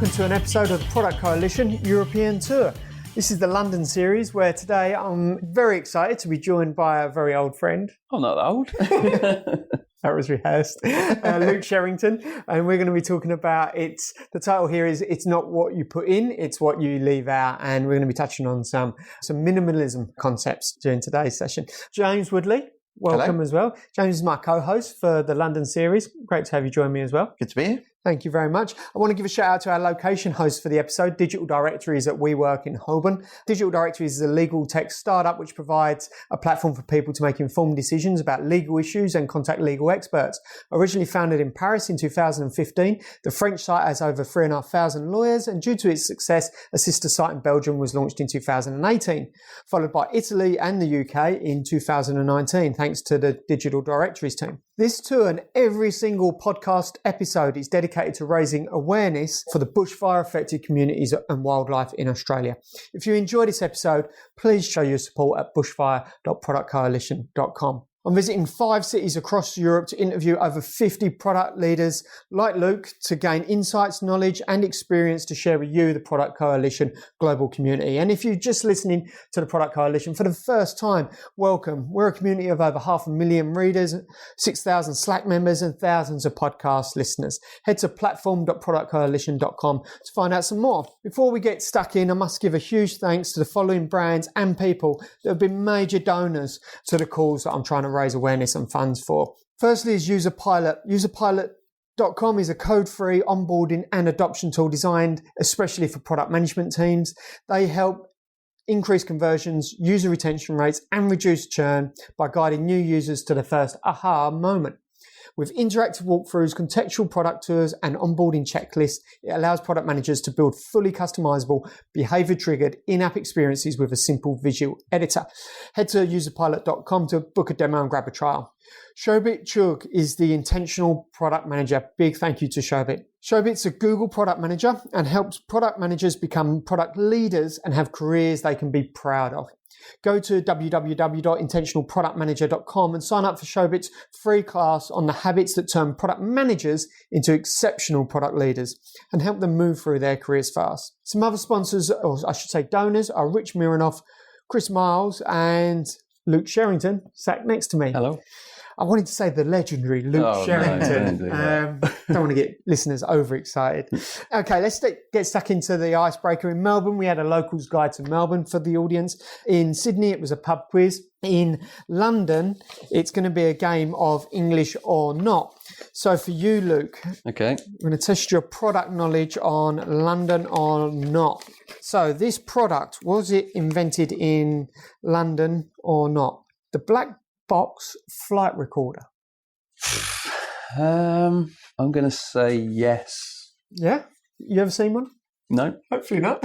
welcome to an episode of the Product Coalition European Tour. This is the London series where today I'm very excited to be joined by a very old friend. I'm not that old. That was rehearsed. Luke Sherrington, and we're going to be talking about the title here is It's Not What You Put In, It's What You Leave Out, and we're going to be touching on some minimalism concepts during today's session. James Woodley, welcome. Hello. As well. James is my co-host for the London series. Great to have you join me as well. Good to be here. Thank you very much. I want to give a shout out to our location host for the episode, Digital Directories at WeWork in Holborn. Digital Directories is a legal tech startup which provides a platform for people to make informed decisions about legal issues and contact legal experts. Originally founded in Paris in 2015, the French site has over 3,500 lawyers, and due to its success, a sister site in Belgium was launched in 2018, followed by Italy and the UK in 2019, thanks to the Digital Directories team. This tour and every single podcast episode is dedicated to raising awareness for the bushfire affected communities and wildlife in Australia. If you enjoyed this episode, please show your support at bushfire.productcoalition.com. I'm visiting 5 cities across Europe to interview over 50 product leaders like Luke to gain insights, knowledge and experience to share with you, the Product Coalition global community. And if you're just listening to the Product Coalition for the first time, welcome. We're a community of over 500,000 readers, 6,000 Slack members and thousands of podcast listeners. Head to platform.productcoalition.com to find out some more. Before we get stuck in, I must give a huge thanks to the following brands and people that have been major donors to the cause that I'm trying to raise awareness and funds for. Firstly is UserPilot. UserPilot.com is a code-free onboarding and adoption tool designed especially for product management teams. They help increase conversions, user retention rates, and reduce churn by guiding new users to the first aha moment. With interactive walkthroughs, contextual product tours, and onboarding checklists, it allows product managers to build fully customizable, behavior-triggered in-app experiences with a simple visual editor. Head to userpilot.com to book a demo and grab a trial. Shobit Chug is the intentional product manager. Big thank you to Shobit. Shobit's a Google product manager and helps product managers become product leaders and have careers they can be proud of. Go to www.intentionalproductmanager.com and sign up for Shobit's free class on the habits that turn product managers into exceptional product leaders and help them move through their careers fast. Some other sponsors, or I should say donors, are Rich Mironoff, Chris Miles and Luke Sherrington, sat next to me. Hello. I wanted to say the legendary Luke Sherrington. Don't want to get listeners overexcited. Okay, let's get stuck into the icebreaker. In Melbourne, we had a locals guide to Melbourne for the audience. In Sydney, it was a pub quiz. In London, it's going to be a game of English or not. So for you, Luke, okay, I'm going to test your product knowledge on London or not. So this product, was it invented in London or not? The black box flight recorder. I'm going to say yes. Yeah? You ever seen one? No. Hopefully not.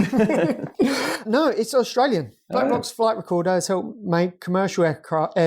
No, it's Australian. Black box flight recorder has helped make commercial air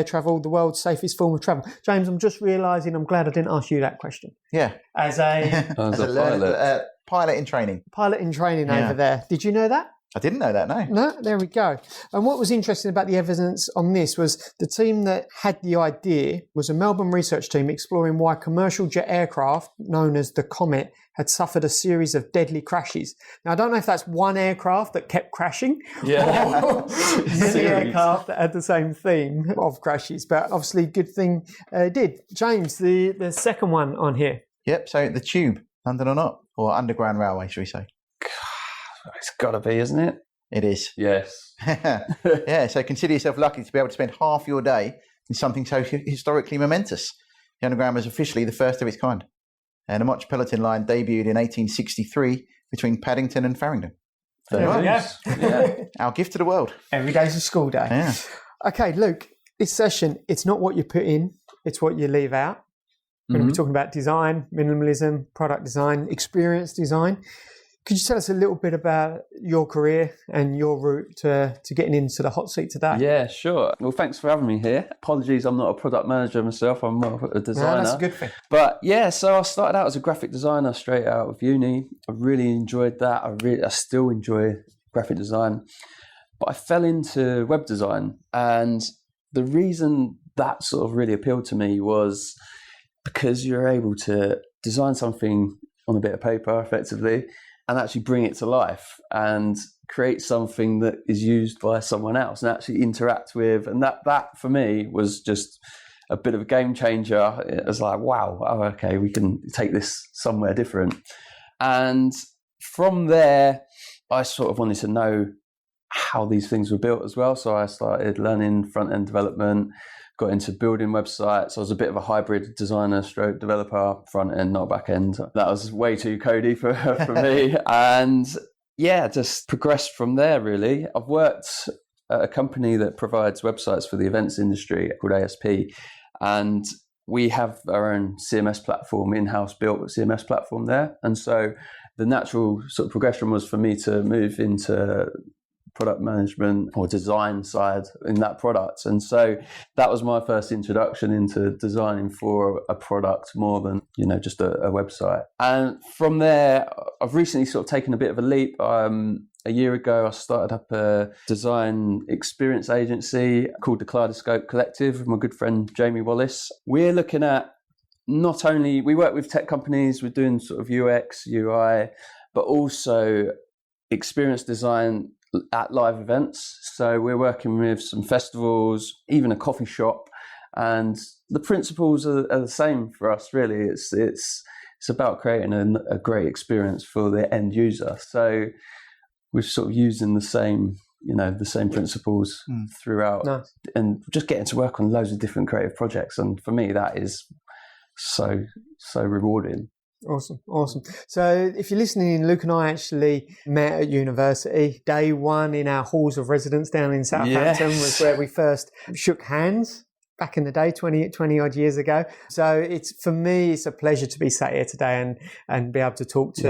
travel the world's safest form of travel. James, I'm just realising I'm glad I didn't ask you that question. Yeah. As a pilot in training. Pilot in training over there. Did you know that? I didn't know that, no. No, there we go. And what was interesting about the evidence on this was the team that had the idea was a Melbourne research team exploring why commercial jet aircraft, known as the Comet, had suffered a series of deadly crashes. Now, I don't know if that's one aircraft that kept crashing or many aircraft that had the same theme of crashes, but obviously good thing it did. James, the second one on here. Yep, so the Tube, London or not, or Underground Railway, shall we say? It's got to be, isn't it? It is. Yes. Yeah, so consider yourself lucky to be able to spend half your day in something so historically momentous. The Underground was officially the first of its kind. And the Metropolitan line debuted in 1863 between Paddington and Farringdon. Yeah. Our gift to the world. Every day's a school day. Yeah. Okay, Luke, this session, it's not what you put in, it's what you leave out. We're going to be talking about design, minimalism, product design, experience design. Could you tell us a little bit about your career and your route to getting into the hot seat today? Yeah, sure. Well, thanks for having me here. Apologies, I'm not a product manager myself. I'm more of a designer. No, that's a good thing. But yeah, so I started out as a graphic designer straight out of uni. I really enjoyed that. I still enjoy graphic design. But I fell into web design. And the reason that sort of really appealed to me was because you're able to design something on a bit of paper effectively actually bring it to life and create something that is used by someone else and actually interact with. And that for me was just a bit of a game changer. It was like, wow, oh, okay, we can take this somewhere different. And from there, I sort of wanted to know how these things were built as well. So I started learning front-end development, got into building websites. I was a bit of a hybrid designer stroke developer, front-end, not back-end. That was way too codey for me. And yeah, just progressed from there, really. I've worked at a company that provides websites for the events industry called ASP. And we have our own CMS platform, in-house built CMS platform there. And so the natural sort of progression was for me to move into product management or design side in that product. And so that was my first introduction into designing for a product more than, just a website. And from there, I've recently sort of taken a bit of a leap. A year ago, I started up a design experience agency called the Kaleidoscope Collective with my good friend Jamie Wallace. We're looking at not only, we work with tech companies, we're doing sort of UX, UI, but also experience design at live events. So we're working with some festivals, even a coffee shop, and the principles are the same for us, really. It's about creating a great experience for the end user. So we're sort of using the same principles throughout, and just getting to work on loads of different creative projects. And for me, that is so rewarding. Awesome. So if you're listening, Luke and I actually met at university. Day one in our halls of residence down in Southampton was where we first shook hands back in the day, 20 odd years ago. So for me, it's a pleasure to be sat here today and be able to talk to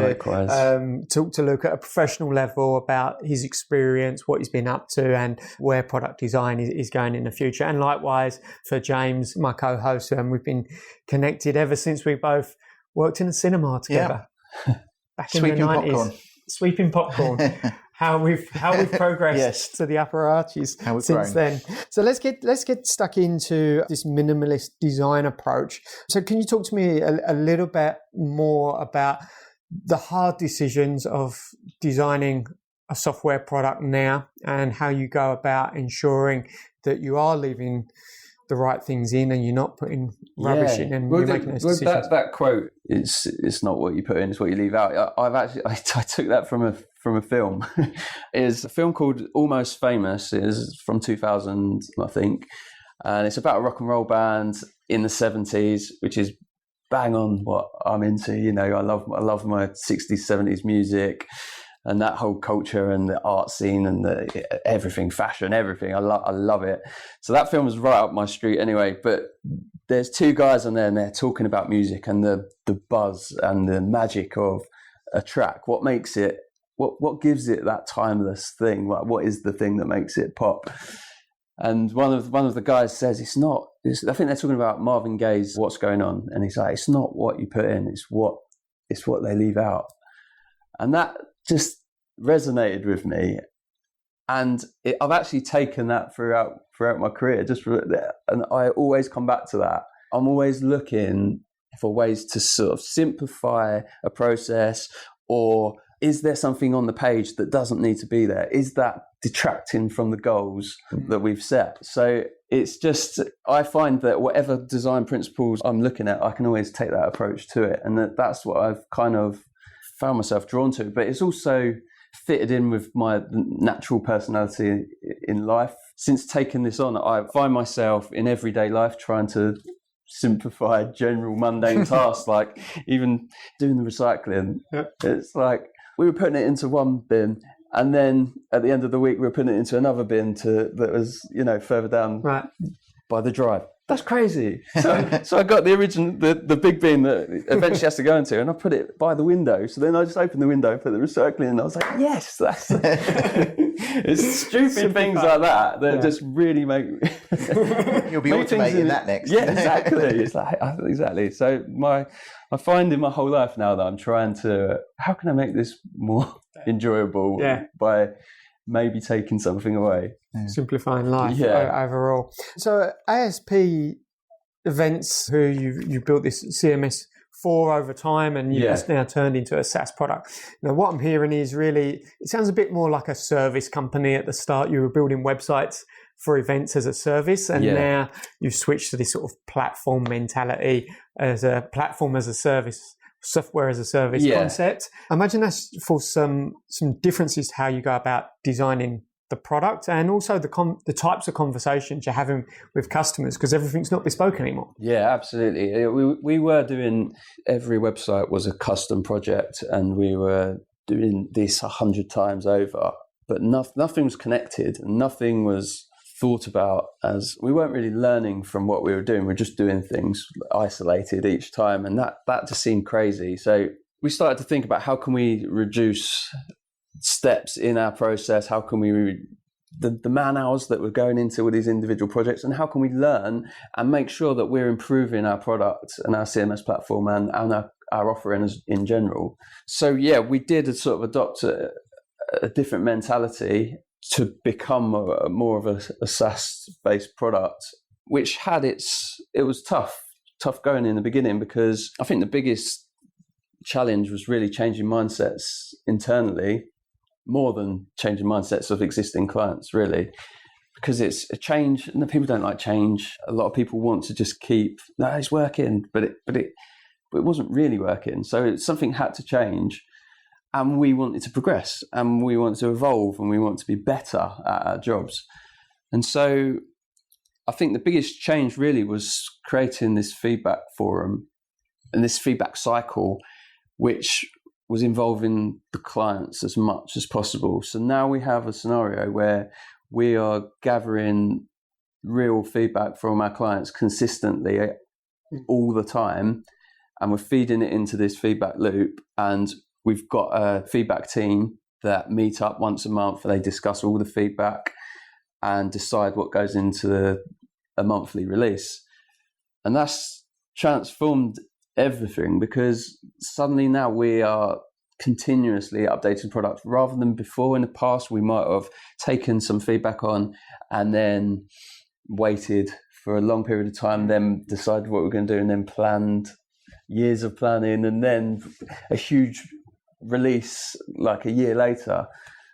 Luke at a professional level about his experience, what he's been up to, and where product design is going in the future. And likewise for James, my co-host, we've been connected ever since we both worked in a cinema together back in the 90s. Sweeping popcorn. How we've progressed to the upper arches since then. So let's get stuck into this minimalist design approach. So can you talk to me a little bit more about the hard decisions of designing a software product now and how you go about ensuring that you are leaving the right things in and you're not putting rubbish in and you're making those decisions? That quote, it's not what you put in, it's what you leave out. I took that from a film. It's a film called Almost Famous. It is from 2000, I think. And it's about a rock and roll band in the 70s, which is bang on what I'm into. I love my 60s, 70s music and that whole culture and the art scene and everything, fashion, everything. I love it. So that film was right up my street anyway. But there's two guys on there and they're talking about music and the buzz and the magic of a track. What makes it, what gives it that timeless thing? What is the thing that makes it pop? And one of the guys says, I think they're talking about Marvin Gaye's What's Going On. And he's like, it's not what you put in, it's what they leave out. And that just resonated with me. And I've actually taken that throughout my career. And I always come back to that. I'm always looking for ways to sort of simplify a process, or is there something on the page that doesn't need to be there? Is that detracting from the goals that we've set? So it's just, I find that whatever design principles I'm looking at, I can always take that approach to it. And that's what I've kind of found myself drawn to. But it's also fitted in with my natural personality in life. Since taking this on, I find myself in everyday life trying to simplify general mundane tasks, like even doing the recycling. Yep. It's like we were putting it into one bin, and then at the end of the week we were putting it into another bin that was further down by the drive. That's crazy. So I got the original, the big bin that eventually has to go into, and I put it by the window. So then I just opened the window, put the recycling in, and I was like, yes, that's it's stupid things like that just really make you'll be automating that next. Yeah, exactly. It's like exactly. So I find in my whole life now that I'm trying to, how can I make this more enjoyable by maybe taking something away. Simplifying life overall. So ASP Events, who you built this CMS for over time, and it's now turned into a SaaS product. Now, what I'm hearing is really, it sounds a bit more like a service company. At the start, you were building websites for events as a service, and now you've switched to this sort of platform mentality as a platform as a service, software as a service concept. I imagine that's for some differences to how you go about designing the product, and also the types of conversations you're having with customers, because everything's not bespoke anymore. Yeah, absolutely. We were doing, every website was a custom project, and we were doing this 100 times over, but nothing was connected and nothing was thought about, as we weren't really learning from what we were doing. We're just doing things isolated each time, and that just seemed crazy. So we started to think about how can we reduce steps in our process, how can we the man hours that we're going into with these individual projects, and how can we learn and make sure that we're improving our product and our CMS platform and our offering in general. So we did sort of adopt a different mentality to become more of a SaaS-based product, which had it was tough going in the beginning, because I think the biggest challenge was really changing mindsets internally, more than changing mindsets of existing clients, really, because it's a change and people don't like change. A lot of people want to just keep, no, it's working, but it wasn't really working. So something had to change, and we wanted to progress, and we want to evolve, and we want to be better at our jobs. And so I think the biggest change really was creating this feedback forum and this feedback cycle, which was involving the clients as much as possible. So now we have a scenario where we are gathering real feedback from our clients consistently all the time, and we're feeding it into this feedback loop. And we've got a feedback team that meet up once a month. They discuss all the feedback and decide what goes into a monthly release. And that's transformed everything, because suddenly now we are continuously updating product, rather than before. In the past, we might have taken some feedback on and then waited for a long period of time, then decided what we're going to do, and then planned years of planning, and then a huge release like a year later.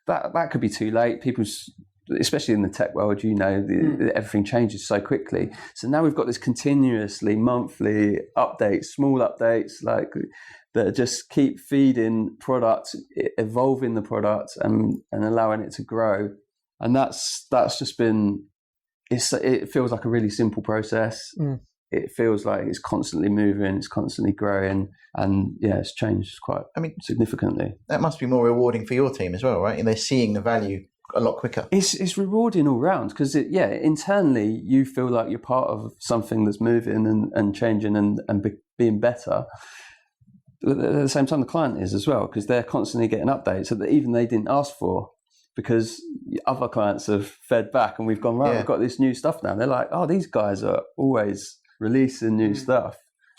That could be too late. People's, especially in the tech world, everything changes so quickly. So now we've got this continuously monthly updates, small updates, like that just keep feeding product, evolving the product, and allowing it to grow. And that's just been, it feels like a really simple process. It feels like it's constantly moving, it's constantly growing, and it's changed quite significantly. That must be more rewarding for your team as well, right? And they're seeing the value a lot quicker. It's rewarding all round, because internally you feel like you're part of something that's moving and changing and being better. But at the same time, the client is as well, because they're constantly getting updates that even they didn't ask for, because other clients have fed back, and we've gone, right, we've got this new stuff now. They're like, oh, these guys are always releasing new stuff.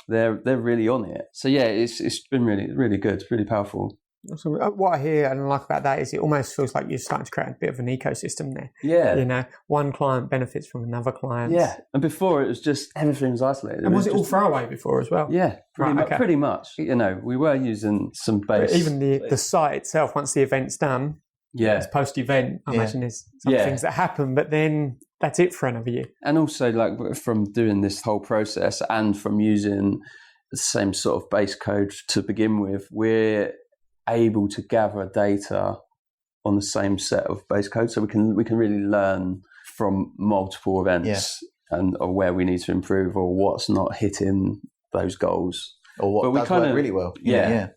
They're really on it. So it's been really, really good, really powerful. So what I hear and like about that is it almost feels like you're starting to create a bit of an ecosystem there. Yeah. One client benefits from another client. Yeah. And before it was just everything was isolated. And was it all throwaway before as well? Yeah, pretty much. We were using some base. But even the site itself, once the event's done, it's post-event, I imagine there's some things that happen, but then that's it for another year. And also, like, from doing this whole process and from using the same sort of base code to begin with, we're able to gather data on the same set of base code, so we can really learn from multiple events and or where we need to improve, or what's not hitting those goals, or what does work really well. Yeah.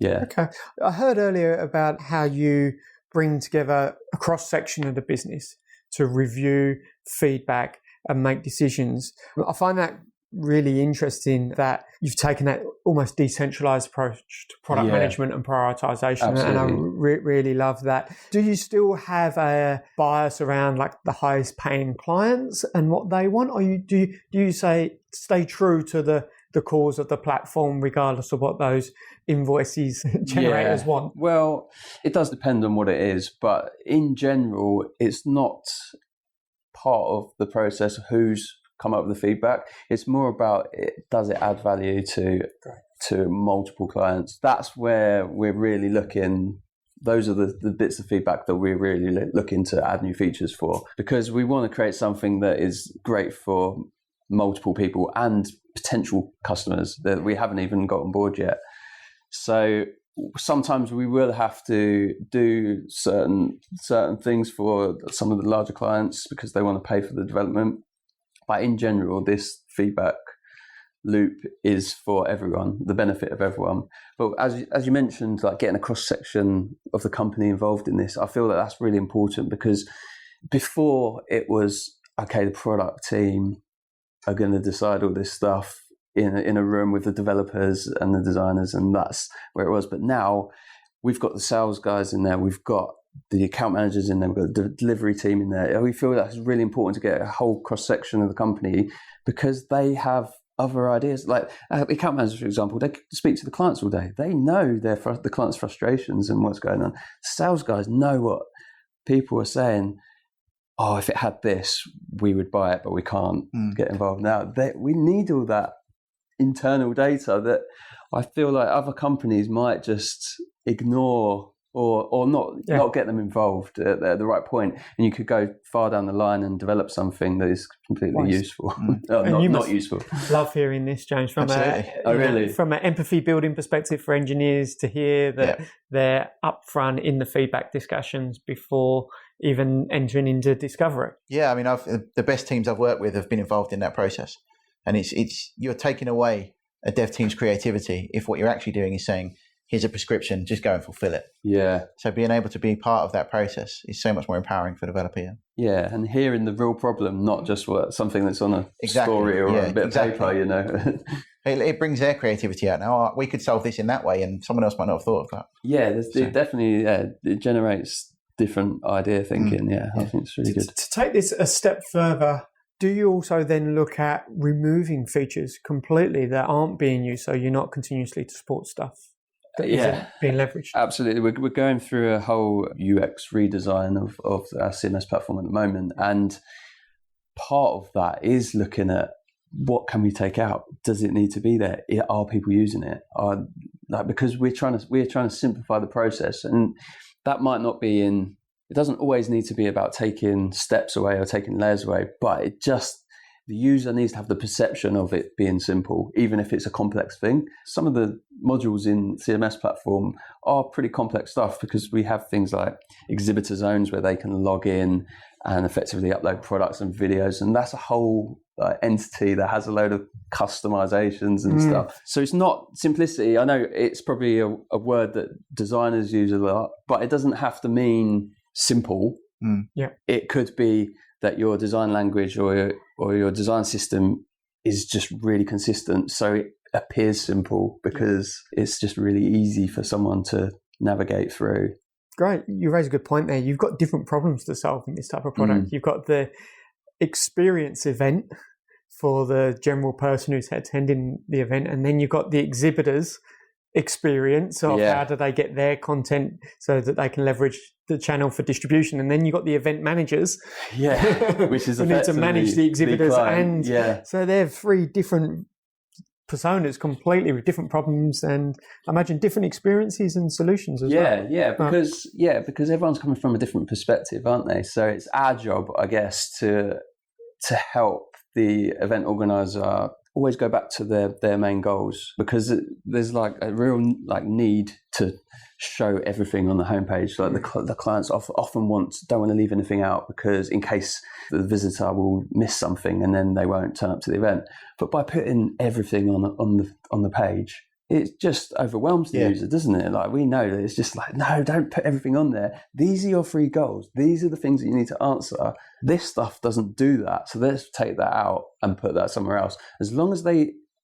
Okay. I heard earlier about how you bring together a cross section of the business to review feedback and make decisions. I find that really interesting, that you've taken that almost decentralized approach to product management and prioritization. Absolutely. And I really love that. Do you still have a bias around like the highest paying clients and what they want, or do you say stay true to the cause of the platform regardless of what those invoices generators want? Well, it does depend on what it is, but in general, it's not part of the process of who's come up with the feedback. It's more about does it add value to to multiple clients. That's where we're really looking. Those are the bits of feedback that we're really looking to add new features for, because we want to create something that is great for multiple people and potential customers that we haven't even got on board yet. So sometimes we will have to do certain things for some of the larger clients because they want to pay for the development. But in general, this feedback loop is for everyone, the benefit of everyone. But as you mentioned, like getting a cross section of the company involved in this, I feel that that's really important, because before it was, okay, the product team are going to decide all this stuff in a room with the developers and the designers, and that's where it was. But now we've got the sales guys in there, we've got the account managers in there, we've got the delivery team in there. We feel that's really important to get a whole cross section of the company, because they have other ideas. Like account managers, for example, they speak to the clients all day. They know the clients' frustrations and what's going on. Sales guys know what people are saying. Oh, if it had this, we would buy it, but we can't get involved now. We need all that internal data that I feel like other companies might just ignore or not get them involved at the right point. And you could go far down the line and develop something that is completely useful. Not useful. Love hearing this, James, from from an empathy building perspective for engineers, to hear that they're upfront in the feedback discussions before even entering into discovery. Yeah, I mean, the best teams I've worked with have been involved in that process, and it's you're taking away a dev team's creativity if what you're actually doing is saying, here's a prescription, just go and fulfill it. Yeah. So being able to be part of that process is so much more empowering for the developer. Yeah, and hearing the real problem, not just something that's on a story or a bit of paper, you know. It brings their creativity out. Now, we could solve this in that way, and someone else might not have thought of that. Yeah, it definitely it generates different idea thinking. I think it's really good. To take this a step further, do you also then look at removing features completely that aren't being used, so you're not continuously to support stuff that isn't being leveraged? Absolutely. We're going through a whole UX redesign of our CMS platform at the moment, and part of that is looking at what can we take out. Does it need to be there? Are people using it? Because we're trying to simplify the process, and that might not be in. It doesn't always need to be about taking steps away or taking layers away, but the user needs to have the perception of it being simple, even if it's a complex thing. Some of the modules in CMS platform are pretty complex stuff, because we have things like exhibitor zones where they can log in and effectively upload products and videos. And that's a whole entity that has a load of customizations and stuff. So it's not simplicity. I know it's probably a word that designers use a lot, but it doesn't have to mean simple. It could be that your design language or your design system is just really consistent, so it appears simple because it's just really easy for someone to navigate through. Great. You raise a good point there. You've got different problems to solve in this type of product. You've got the experience event for the general person who's attending the event, and then you've got the exhibitors experience of how do they get their content so that they can leverage the channel for distribution, and then you've got the event managers which is who need to manage the exhibitors, and so they're three different personas completely with different problems, and I imagine different experiences and solutions as well. Because everyone's coming from a different perspective, aren't they? So it's our job, I guess, to help the event organizer always go back to their main goals, because there's like a real need to show everything on the homepage. Like the clients often don't want to leave anything out, because in case the visitor will miss something and then they won't turn up to the event. But by putting everything on the page, it just overwhelms the user, doesn't it? Like, we know that it's just like, no, don't put everything on there. These are your 3 goals. These are the things that you need to answer. This stuff doesn't do that. So let's take that out and put that somewhere else. As long as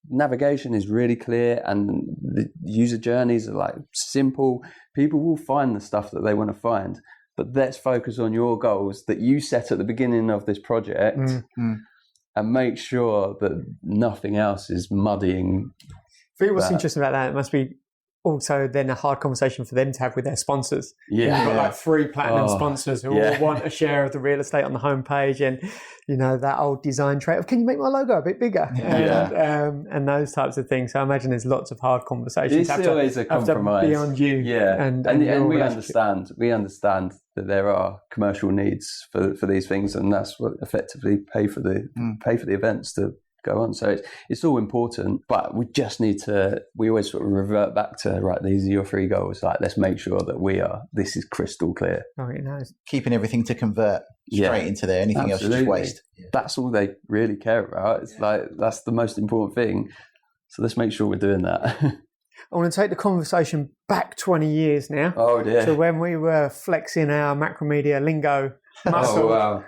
navigation is really clear and the user journeys are like simple, people will find the stuff that they want to find. But let's focus on your goals that you set at the beginning of this project and make sure that nothing else is muddying. I think what's interesting about that, it must be also then a hard conversation for them to have with their sponsors. Yeah. You've got like 3 platinum sponsors who all want a share of the real estate on the homepage, and that old design trait of, can you make my logo a bit bigger? And those types of things. So I imagine there's lots of hard conversations. It's always a compromise. Beyond you. Yeah. And we understand that there are commercial needs for these things, and that's what effectively pay for the events to go on. So it's all important, but we just need to, we always sort of revert back to, right, these are your 3 goals. Like, let's make sure that this is crystal clear. Very nice. Keeping everything to convert straight into there. Anything else is just waste. That's all they really care about. It's like, that's the most important thing. So let's make sure we're doing that. I want to take the conversation back 20 years now. Oh dear. So when we were flexing our Macromedia lingo muscle. Oh wow.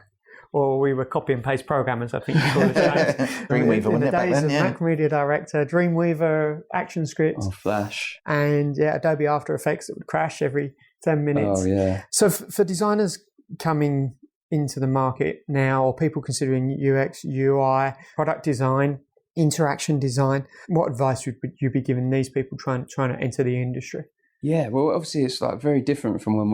Or we were copy and paste programmers, I think you call it. Dreamweaver, in the days of Macromedia Director, Dreamweaver, ActionScript. Oh, Flash. And Adobe After Effects that would crash every 10 minutes. Oh, yeah. So for designers coming into the market now, or people considering UX, UI, product design, interaction design, what advice would you be giving these people trying to enter the industry? Yeah, well, obviously it's like very different from when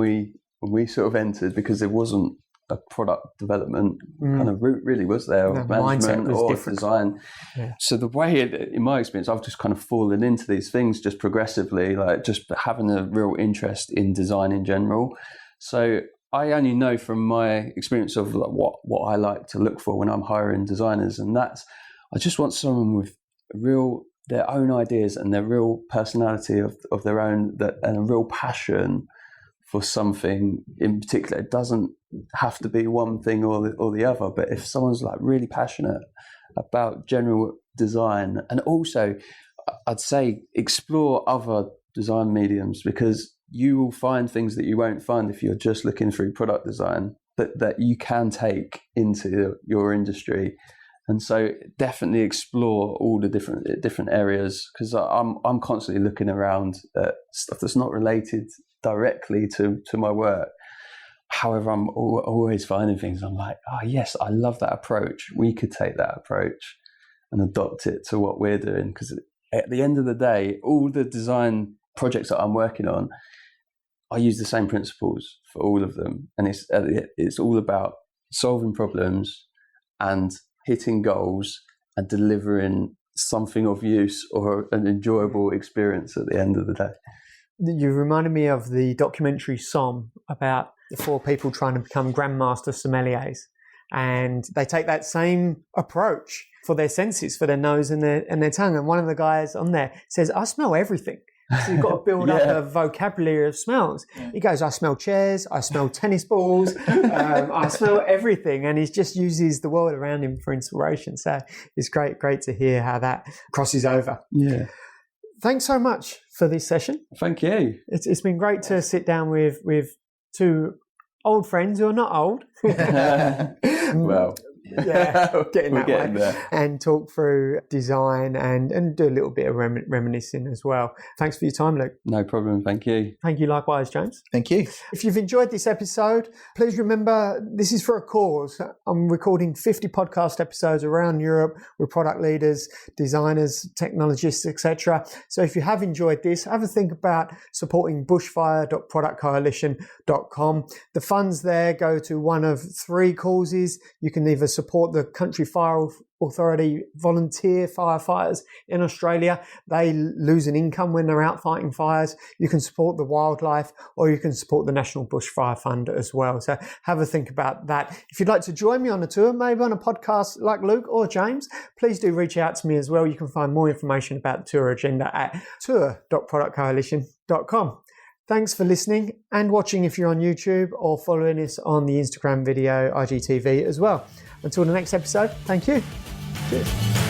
we sort of entered, because there wasn't a product development kind of route really, was there? No, management was or different. design. Yeah. So the way, in my experience, I've just kind of fallen into these things just progressively, like just having a real interest in design in general. So I only know from my experience of like what I like to look for when I'm hiring designers, and that's, I just want someone with their own ideas and their real personality of their own, and a real passion for something in particular. It doesn't have to be one thing or the other, but if someone's like really passionate about general design, and also I'd say explore other design mediums, because you will find things that you won't find if you're just looking through product design that you can take into your industry. And so definitely explore all the different areas, because I'm constantly looking around at stuff that's not related directly to my work. However, I'm always finding things. I'm like, oh yes, I love that approach. We could take that approach and adopt it to what we're doing. Because at the end of the day, all the design projects that I'm working on, I use the same principles for all of them. And it's all about solving problems and hitting goals and delivering something of use or an enjoyable experience at the end of the day. You reminded me of the documentary Somm about the 4 people trying to become grandmaster sommeliers, and they take that same approach for their senses, for their nose and their tongue. And one of the guys on there says, "I smell everything." So you've got to build up a vocabulary of smells. He goes, "I smell chairs, I smell tennis balls, I smell everything." And he just uses the world around him for inspiration. So it's great to hear how that crosses over. Yeah. Thanks so much for this session. Thank you. It's been great to sit down with 2 old friends who are not old. Well, getting we're that getting way. there. And talk through design and do a little bit of reminiscing as well. Thanks for your time, Luke. No problem. Thank you. Thank you likewise, James. Thank you. If you've enjoyed this episode, please remember this is for a cause. I'm recording 50 podcast episodes around Europe with product leaders, designers, technologists, etc. So if you have enjoyed this, have a think about supporting bushfire.productcoalition.com. The funds there go to one of 3 causes. You can either support the Country Fire Authority volunteer firefighters in Australia. They lose an income when they're out fighting fires. You can support the wildlife, or you can support the National Bushfire Fund as well. So have a think about that. If you'd like to join me on a tour, maybe on a podcast like Luke or James, please do reach out to me as well. You can find more information about the tour agenda at tour.productcoalition.com. Thanks for listening and watching if you're on YouTube, or following us on the Instagram video, IGTV as well. Until the next episode, thank you. Cheers.